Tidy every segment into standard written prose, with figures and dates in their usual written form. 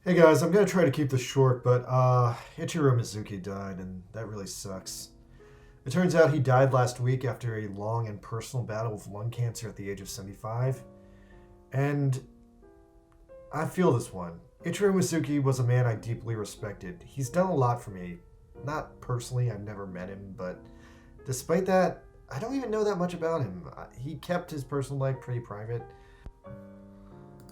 Hey guys, I'm gonna try to keep this short, but Ichiro Mizuki died, and that really sucks. It turns out he died last week after a long and personal battle with lung cancer at the age of 75. And I feel this one. Ichiro Mizuki was a man I deeply respected. He's done a lot for me. Not personally, I've never met him, but despite that, I don't even know that much about him. He kept his personal life pretty private.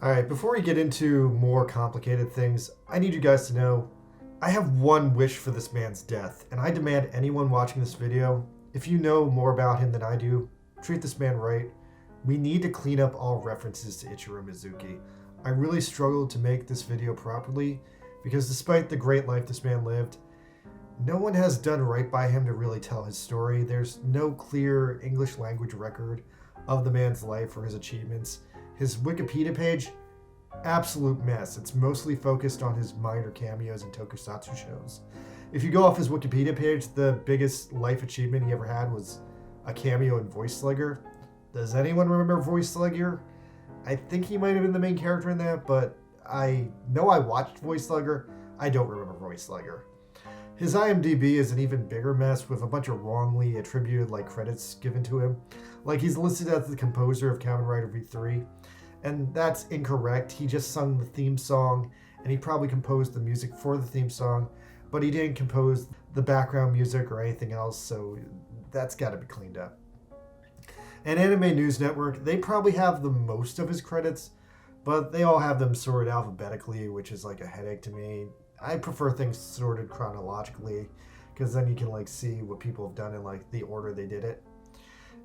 Alright, before we get into more complicated things, I need you guys to know I have one wish for this man's death, and I demand anyone watching this video, if you know more about him than I do, treat this man right. We need to clean up all references to Ichiro Mizuki. I really struggled to make this video properly because despite the great life this man lived, no one has done right by him to really tell his story. There's no clear English language record of the man's life or his achievements. His Wikipedia page, absolute mess. It's mostly focused on his minor cameos in tokusatsu shows. If you go off his Wikipedia page, the biggest life achievement he ever had was a cameo in Voice Slugger. Does anyone remember Voice Slugger? I think he might have been the main character in that, but I know I watched Voice Slugger. I don't remember Voice Slugger. His IMDb is an even bigger mess with a bunch of wrongly attributed credits given to him. Like he's listed as the composer of Kamen Rider V3, and that's incorrect. He just sung the theme song, and he probably composed the music for the theme song, but he didn't compose the background music or anything else, so that's got to be cleaned up. And Anime News Network, they probably have the most of his credits, but they all have them sorted alphabetically, which is like a headache to me. I prefer things sorted chronologically, because then you can see what people have done in the order they did it.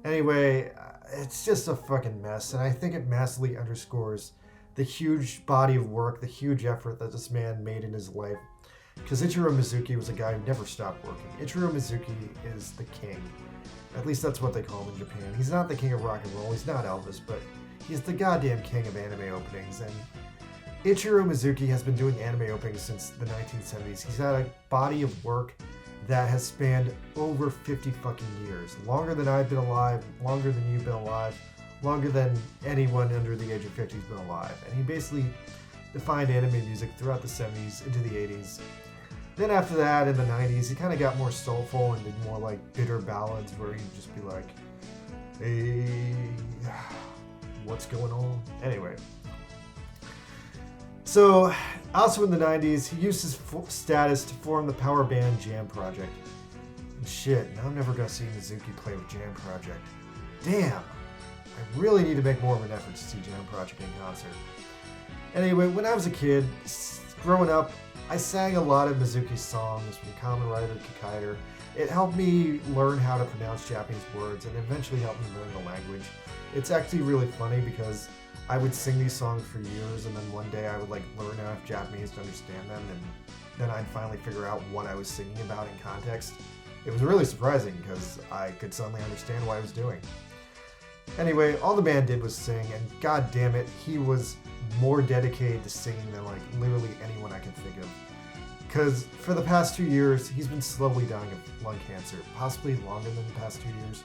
Anyway, it's just a fucking mess, and I think it massively underscores the huge body of work, the huge effort that this man made in his life. Because Ichiro Mizuki was a guy who never stopped working. Ichiro Mizuki is the king. At least that's what they call him in Japan. He's not the king of rock and roll, he's not Elvis, but he's the goddamn king of anime openings. And Ichiro Mizuki has been doing anime openings since the 1970s. He's had a body of work that has spanned over 50 fucking years. Longer than I've been alive, longer than you've been alive, longer than anyone under the age of 50 has been alive. And he basically defined anime music throughout the 70s into the 80s. Then after that, in the 90s, he kind of got more soulful and did more bitter ballads where he'd just be like, hey, what's going on? Anyway. So, also in the 90s, he used his status to form the power band Jam Project. And shit, now I'm never gonna see Mizuki play with Jam Project. Damn! I really need to make more of an effort to see Jam Project in concert. Anyway, when I was a kid, growing up, I sang a lot of Mizuki's songs from Kamen Rider to Kikaider. It helped me learn how to pronounce Japanese words and eventually helped me learn the language. It's actually really funny because I would sing these songs for years, and then one day I would learn enough Japanese to understand them, and then I'd finally figure out what I was singing about in context. It was really surprising because I could suddenly understand what I was doing. Anyway, all the band did was sing, and god damn it, he was more dedicated to singing than literally anyone I can think of. Because for the past 2 years, he's been slowly dying of lung cancer, possibly longer than the past 2 years,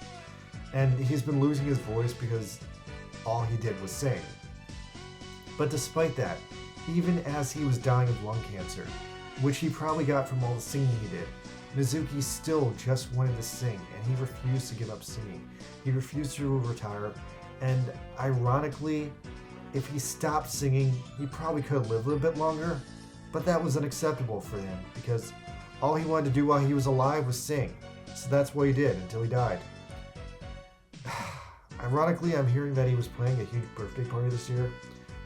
and he's been losing his voice because all he did was sing. But despite that, even as he was dying of lung cancer, which he probably got from all the singing he did, Mizuki still just wanted to sing, and he refused to give up singing. He refused to retire, and ironically, if he stopped singing, he probably could have lived a little bit longer, but that was unacceptable for him, because all he wanted to do while he was alive was sing. So that's what he did until he died. Ironically, I'm hearing that he was planning a huge birthday party this year.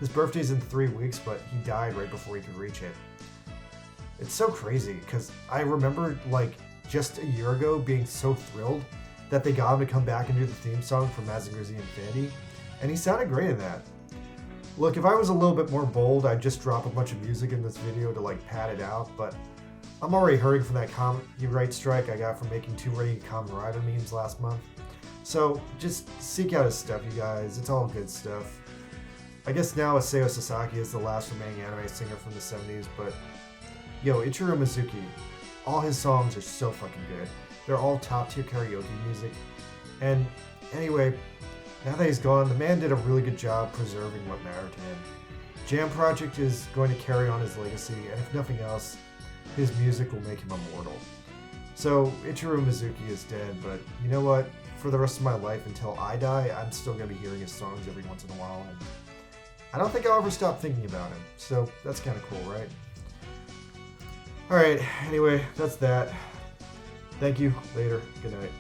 His birthday's in 3 weeks, but he died right before he could reach it. It's so crazy, because I remember, just a year ago being so thrilled that they got him to come back and do the theme song for Mazinger Z Infinity, and he sounded great in that. Look, if I was a little bit more bold, I'd just drop a bunch of music in this video to pad it out, but I'm already hurting from that copyright strike I got from making 2 Ready Kamen Rider memes last month. So, just seek out his stuff, you guys. It's all good stuff. I guess now Isao Sasaki is the last remaining anime singer from the 70s, but yo, Ichiro Mizuki, all his songs are so fucking good. They're all top tier karaoke music. And anyway, now that he's gone, the man did a really good job preserving what mattered to him. Jam Project is going to carry on his legacy, and if nothing else, his music will make him immortal. So, Ichiro Mizuki is dead, but you know what? For the rest of my life, until I die, I'm still going to be hearing his songs every once in a while, and I don't think I'll ever stop thinking about him. So, that's kind of cool, right? Alright, anyway, that's that. Thank you. Later. Good night.